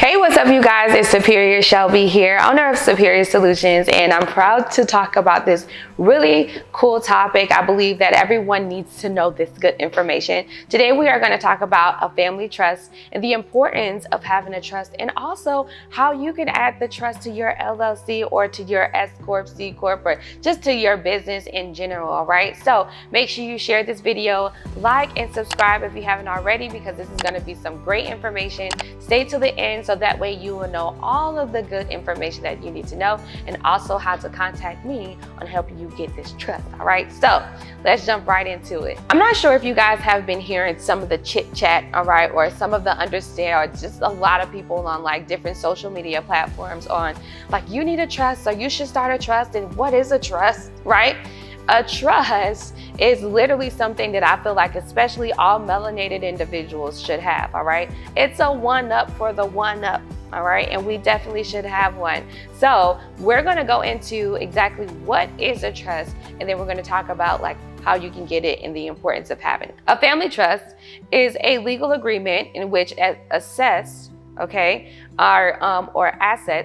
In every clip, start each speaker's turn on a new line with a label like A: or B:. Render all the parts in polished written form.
A: Hey, what's up, you guys? It's Superior Shelby here, owner of Superior Solutions, and I'm proud to talk about this really cool topic. I believe that everyone needs to know this good information. Today, we are going to talk about a family trust and the importance of having a trust, and also how you can add the trust to your LLC or to your S Corp, C Corp, or just to your business in general, all right? So make sure you share this video, like and subscribe if you haven't already, because this is going to be some great information. Stay till the end so that way you will know all of the good information that you need to know, and also how to contact me on helping you get this trust. All right, so let's jump right into it. I'm not sure if you guys have been hearing some of the chit chat, all right, or some of the understand, or just a lot of people on like different social media platforms on like, you need a trust, or you should start a trust, and what is a trust, right? A trust is literally something that I feel like especially all melanated individuals should have, all right? It's a one-up for the one-up, all right? And we definitely should have one. So we're gonna go into exactly what is a trust, and then we're gonna talk about like how you can get it and the importance of having it. A family trust is a legal agreement in which assets,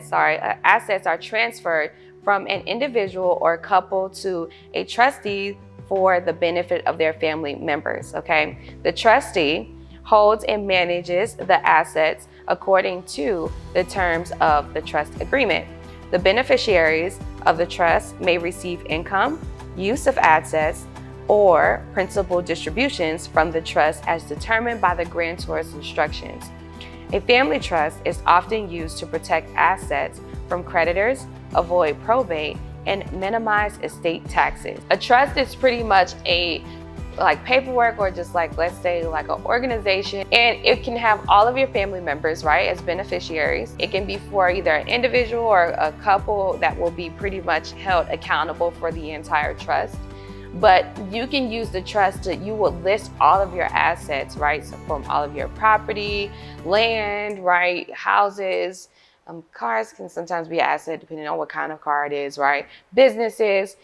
A: assets are transferred from an individual or couple to a trustee for the benefit of their family members, okay? The trustee holds and manages the assets according to the terms of the trust agreement. The beneficiaries of the trust may receive income, use of assets, or principal distributions from the trust as determined by the grantor's instructions. A family trust is often used to protect assets from creditors, avoid probate, and minimize estate taxes. A trust is pretty much a paperwork, or just like, let's say like an organization, and it can have all of your family members, right, as beneficiaries. It can be for either an individual or a couple that will be pretty much held accountable for the entire trust. But you can use the trust you will list all of your assets, right? So from all of your property, land, right, houses, cars can sometimes be an asset depending on what kind of car it is, right? Businesses,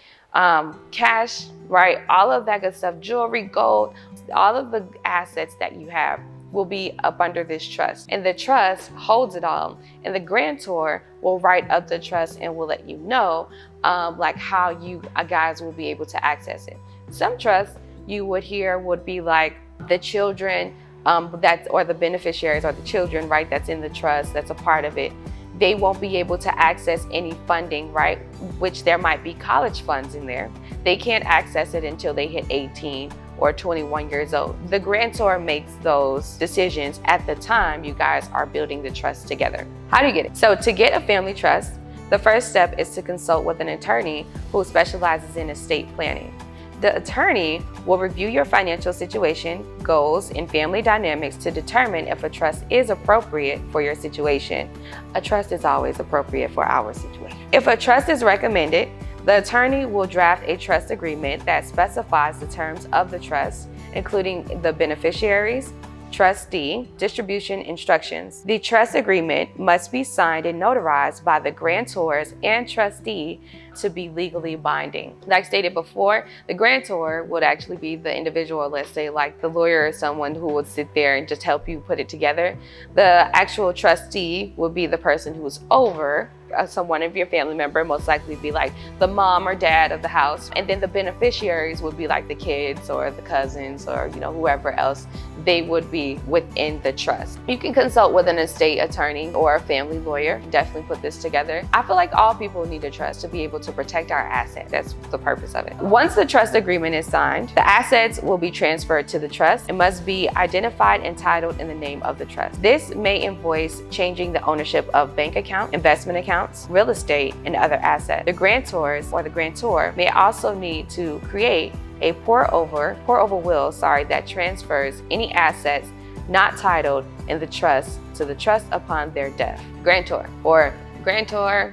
A: cash, right? All of that good stuff, jewelry, gold, all of the assets that you have will be up under this trust. And the trust holds it all. And the grantor will write up the trust and will let you know like how you guys will be able to access it. Some trusts you would hear would be like the children, or the beneficiaries, or the children, right, that's in the trust, that's a part of it. They won't be able to access any funding, right, which there might be college funds in there. They can't access it until they hit 18 or 21 years old. The grantor makes those decisions at the time you guys are building the trust together. How do you get it? So to get a family trust, the first step is to consult with an attorney who specializes in estate planning. The attorney will review your financial situation, goals, and family dynamics to determine if a trust is appropriate for your situation. A trust is always appropriate for our situation. If a trust is recommended, the attorney will draft a trust agreement that specifies the terms of the trust, including the beneficiaries, trustee, distribution instructions. The trust agreement must be signed and notarized by the grantors and trustee to be legally binding. Like stated before, the grantor would actually be the individual, let's say like the lawyer or someone who would sit there and just help you put it together. The actual trustee would be the person who's over someone of your family member, most likely be like the mom or dad of the house. And then the beneficiaries would be like the kids or the cousins, or whoever else they would be within the trust. You can consult with an estate attorney or a family lawyer. Definitely put this together. I feel like all people need a trust to be able to protect our assets. That's the purpose of it. Once the trust agreement is signed, the assets will be transferred to the trust and must be identified and titled in the name of the trust. This may invoice changing the ownership of bank account, investment accounts, real estate, and other assets. The grantors or the grantor may also need to create a pour-over will that transfers any assets not titled in the trust to the trust upon their death. Grantor,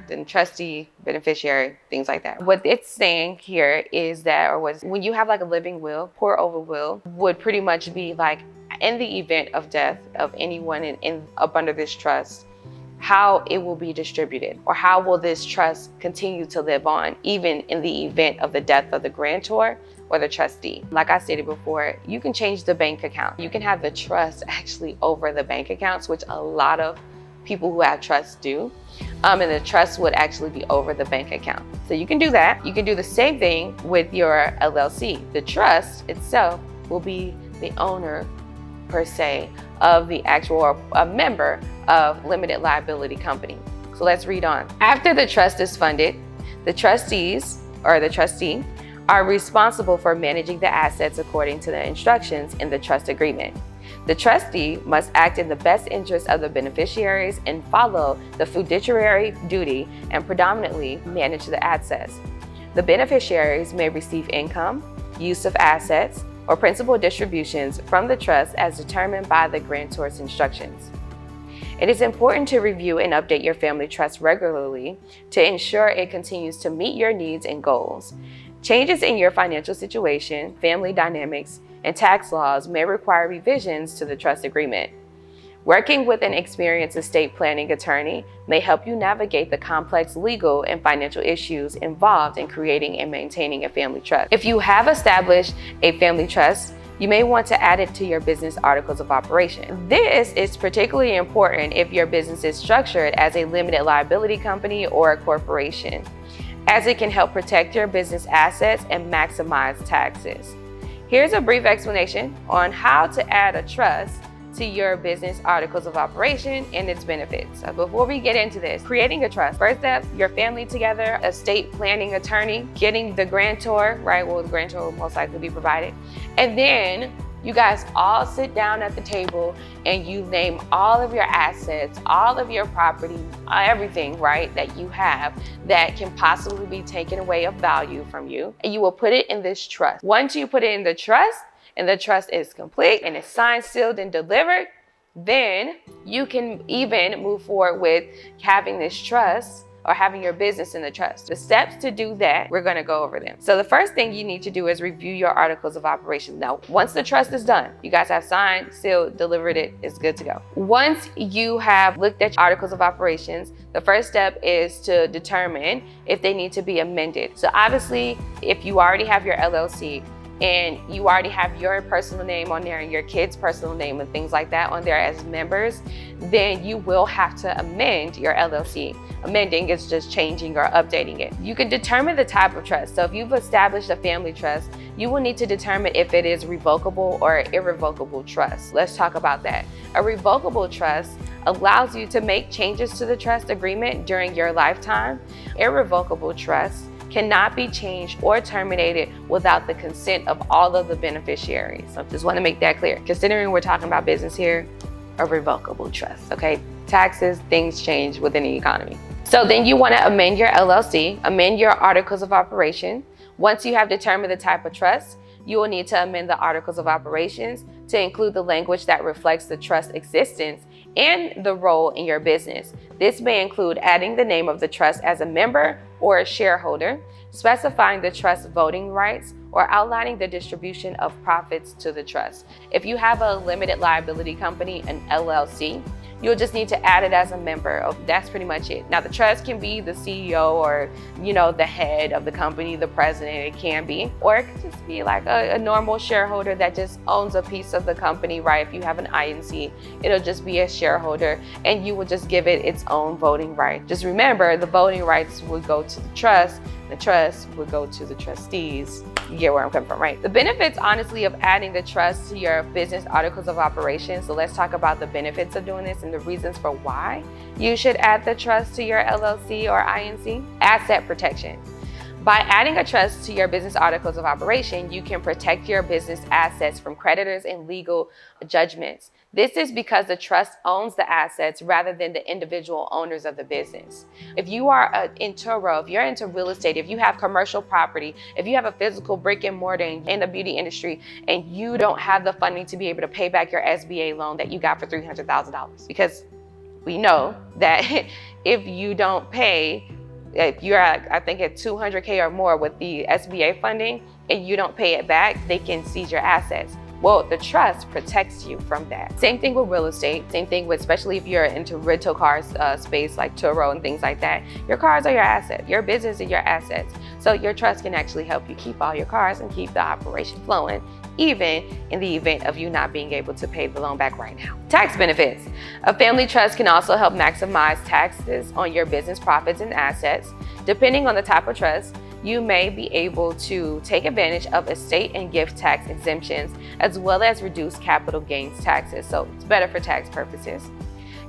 A: then trustee, beneficiary, things like that. What it's saying here is that, when you have like a living will, pour-over will would pretty much be like, in the event of death of anyone up under this trust, how it will be distributed, or how will this trust continue to live on even in the event of the death of the grantor or the trustee. Like I stated before, you can change the bank account. You can have the trust actually over the bank accounts, which a lot of people who have trusts do. And the trust would actually be over the bank account. So you can do that. You can do the same thing with your LLC. The trust itself will be the owner, per se, of the actual, or a member of limited liability company. So let's read on. After the trust is funded, the trustees or the trustee are responsible for managing the assets according to the instructions in the trust agreement. The trustee must act in the best interest of the beneficiaries and follow the fiduciary duty and predominantly manage the assets. The beneficiaries may receive income, use of assets, or principal distributions from the trust as determined by the grantor's instructions. It is important to review and update your family trust regularly to ensure it continues to meet your needs and goals. Changes in your financial situation, family dynamics, and tax laws may require revisions to the trust agreement. Working with an experienced estate planning attorney may help you navigate the complex legal and financial issues involved in creating and maintaining a family trust. If you have established a family trust, you may want to add it to your business articles of operation. This is particularly important if your business is structured as a limited liability company or a corporation, as it can help protect your business assets and maximize taxes. Here's a brief explanation on how to add a trust to your business articles of operation and its benefits. So before we get into this, creating a trust. First step, your family together, estate planning attorney, getting the grantor, right? Well, the grantor will most likely be provided. And then you guys all sit down at the table and you name all of your assets, all of your property, everything, right, that you have that can possibly be taken away of value from you. And you will put it in this trust. Once you put it in the trust and the trust is complete and it's signed, sealed, and delivered, then you can even move forward with having this trust or having your business in the trust. The steps to do that, we're gonna go over them. So the first thing you need to do is review your articles of operation. Now, once the trust is done, you guys have signed, sealed, delivered it, it's good to go. Once you have looked at your articles of operations, the first step is to determine if they need to be amended. So obviously, if you already have your LLC, and you already have your personal name on there and your kid's personal name and things like that on there as members, then you will have to amend your LLC. Amending is just changing or updating it. You can determine the type of trust. So if you've established a family trust, you will need to determine if it is revocable or irrevocable trust. Let's talk about that. A revocable trust allows you to make changes to the trust agreement during your lifetime. Irrevocable trust cannot be changed or terminated without the consent of all of the beneficiaries. So I just want to make that clear. Considering we're talking about business here, a revocable trust, okay? Taxes, things change within the economy. So then you want to amend your LLC, amend your articles of operation. Once you have determined the type of trust, you will need to amend the articles of operations to include the language that reflects the trust existence and the role in your business. This may include adding the name of the trust as a member or a shareholder, specifying the trust voting rights, or outlining the distribution of profits to the trust. If you have a limited liability company, an LLC, you'll just need to add it as a member. That's pretty much it. Now the trust can be the CEO or, the head of the company, the president, it can be. Or it could just be like a normal shareholder that just owns a piece of the company, right? If you have an INC, it'll just be a shareholder and you will just give it its own voting right. Just remember, the voting rights would go to the trust would go to the trustees. You get where I'm coming from, right? The benefits, honestly, of adding the trust to your business articles of operation. So let's talk about the benefits of doing this and the reasons for why you should add the trust to your LLC or INC. Asset protection. By adding a trust to your business articles of operation, you can protect your business assets from creditors and legal judgments. This is because the trust owns the assets rather than the individual owners of the business. If you are if you're into real estate, if you have commercial property, if you have a physical brick and mortar in the beauty industry, and you don't have the funding to be able to pay back your SBA loan that you got for $300,000, because we know that if you don't pay, if you're at 200K or more with the SBA funding and you don't pay it back, they can seize your assets. Well, the trust protects you from that. Same thing with real estate. Same thing with, especially if you're into rental cars space like Turo and things like that. Your cars are your asset. Your business is your assets. So your trust can actually help you keep all your cars and keep the operation flowing even in the event of you not being able to pay the loan back right now. Tax benefits. A family trust can also help maximize taxes on your business profits and assets. Depending on the type of trust, you may be able to take advantage of estate and gift tax exemptions, as well as reduce capital gains taxes. So it's better for tax purposes.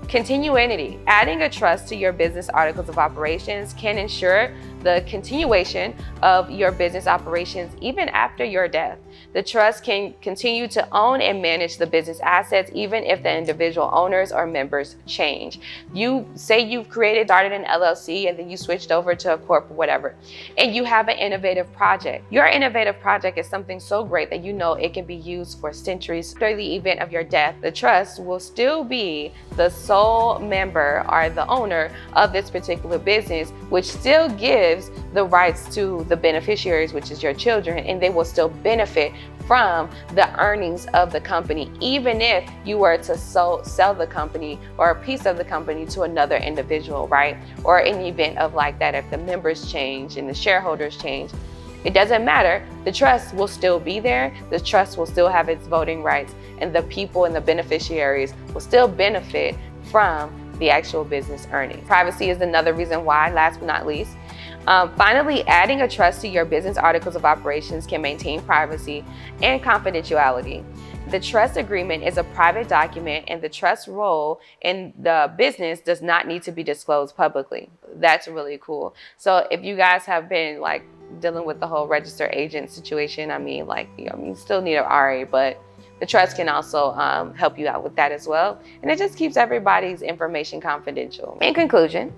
A: Continuity. Adding a trust to your business articles of operations can ensure the continuation of your business operations even after your death. The trust can continue to own and manage the business assets even if the individual owners or members change. You say you've started an LLC and then you switched over to a corp or whatever, and you have an innovative project. Your innovative project is something so great that you know it can be used for centuries. After the event of your death, the trust will still be the sole member or the owner of this particular business, which still gives the rights to the beneficiaries, which is your children, and they will still benefit from the earnings of the company, even if you were to sell the company or a piece of the company to another individual, right? Or in the event of like that, if the members change and the shareholders change, it doesn't matter. The trust will still be there. The trust will still have its voting rights, and the people and the beneficiaries will still benefit from the actual business earnings. Privacy is another reason why, last but not least. Finally, adding a trust to your business articles of operations can maintain privacy and confidentiality. The trust agreement is a private document, and the trust role in the business does not need to be disclosed publicly. That's really cool. So if you guys have been like dealing with the whole registered agent situation, I mean, like, you still need an RA, but the trust can also help you out with that as well. And it just keeps everybody's information confidential. In conclusion,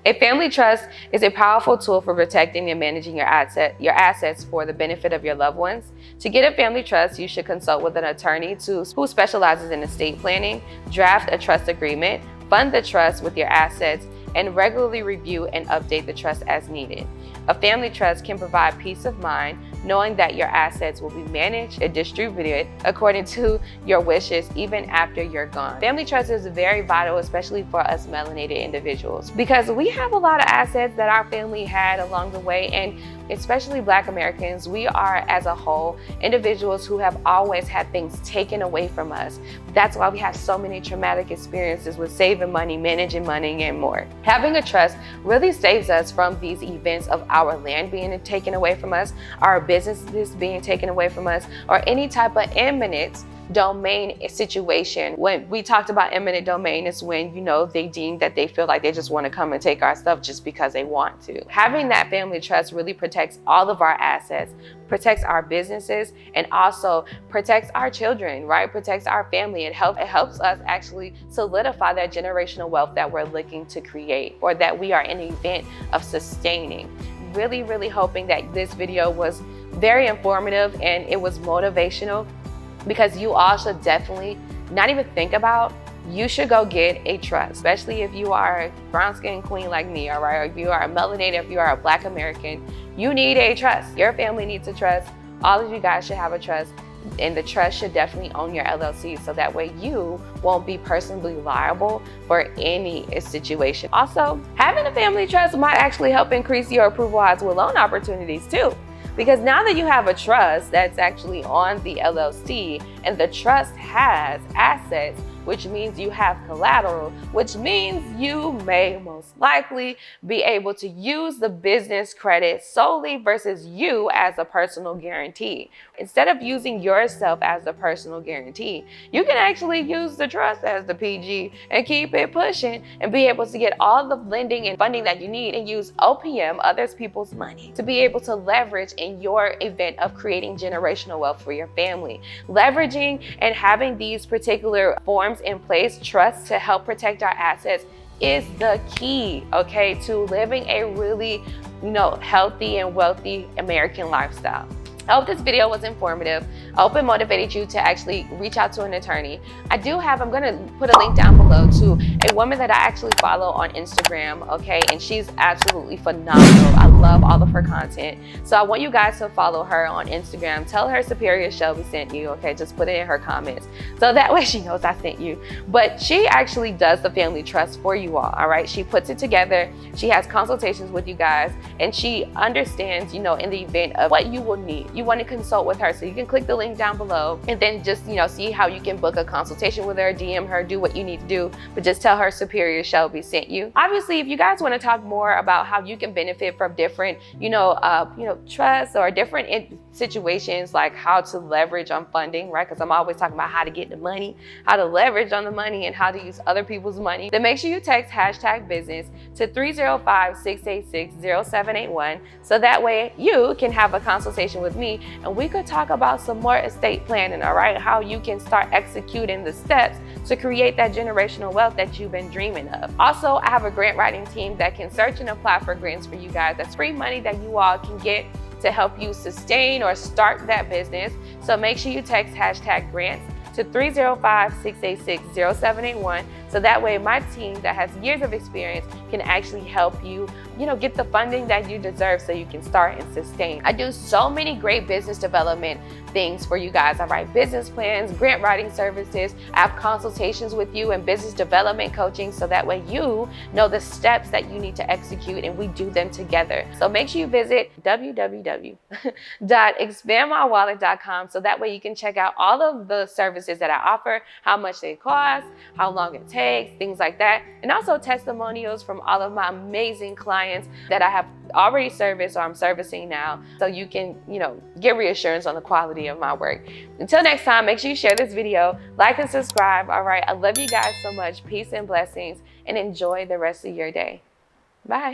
A: a family trust is a powerful tool for protecting and managing your assets for the benefit of your loved ones. To get a family trust, you should consult with an attorney who specializes in estate planning, draft a trust agreement, fund the trust with your assets, and regularly review and update the trust as needed. A family trust can provide peace of mind knowing that your assets will be managed and distributed according to your wishes even after you're gone. Family trust is very vital, especially for us melanated individuals, because we have a lot of assets that our family had along the way, and especially Black Americans, we are as a whole individuals who have always had things taken away from us. That's why we have so many traumatic experiences with saving money, managing money, and more. Having a trust really saves us from these events of our land being taken away from us, our businesses being taken away from us, or any type of eminent domain situation. When we talked about eminent domain, is when, they deem that they feel like they just want to come and take our stuff just because they want to. Having that family trust really protects all of our assets, protects our businesses, and also protects our children, right? Protects our family. It helps us actually solidify that generational wealth that we're looking to create, or that we are in the event of sustaining. Really, really hoping that this video was very informative and it was motivational, because you all should definitely not even think about, you should go get a trust, especially if you are a brown skin queen like me, all right? Or if you are a melanated, if you are a Black American, you need a trust. Your family needs a trust. All of you guys should have a trust, and the trust should definitely own your LLC, so that way you won't be personally liable for any situation. Also, having a family trust might actually help increase your approval odds with loan opportunities too. Because now that you have a trust that's actually on the LLC, and the trust has assets, which means you have collateral, which means you may most likely be able to use the business credit solely versus you as a personal guarantee. Instead of using yourself as the personal guarantee, you can actually use the trust as the PG and keep it pushing and be able to get all the lending and funding that you need, and use OPM, other people's money, to be able to leverage in your event of creating generational wealth for your family. Leveraging and having these particular forms in place, trust, to help protect our assets, is the key, okay, to living a really, healthy and wealthy American lifestyle. I hope this video was informative. I hope it motivated you to actually reach out to an attorney. I'm gonna put a link down below to a woman that I actually follow on Instagram, okay? And she's absolutely phenomenal. I love all of her content. So I want you guys to follow her on Instagram. Tell her Superior Shelby sent you, okay? Just put it in her comments, so that way she knows I sent you. But she actually does the family trust for you all right? She puts it together. She has consultations with you guys, and she understands, in the event of what you will need. you want to consult with her. So you can click the link down below and then just, see how you can book a consultation with her, DM her, do what you need to do, but just tell her Superior Shelby sent you. Obviously, if you guys want to talk more about how you can benefit from different, trusts or different situations, like how to leverage on funding, right? Because I'm always talking about how to get the money, how to leverage on the money, and how to use other people's money, then make sure you text #business to 305-686-0781. So that way you can have a consultation with me and we could talk about some more estate planning, all right? How you can start executing the steps to create that generational wealth that you've been dreaming of. Also, I have a grant writing team that can search and apply for grants for you guys. That's free money that you all can get to help you sustain or start that business. So make sure you text #grants to 305-686-0781. So that way my team that has years of experience can actually help you, get the funding that you deserve so you can start and sustain. I do so many great business development things for you guys. I write business plans, grant writing services. I have consultations with you and business development coaching so that way you know the steps that you need to execute and we do them together. So make sure you visit www.expandmywallet.com so that way you can check out all of the services that I offer, how much they cost, how long it takes, things like that. And also testimonials from all of my amazing clients that I have already serviced or I'm servicing now, so you can, get reassurance on the quality of my work. Until next time, make sure you share this video, like and subscribe. All right, I love you guys so much. Peace and blessings, and enjoy the rest of your day. Bye.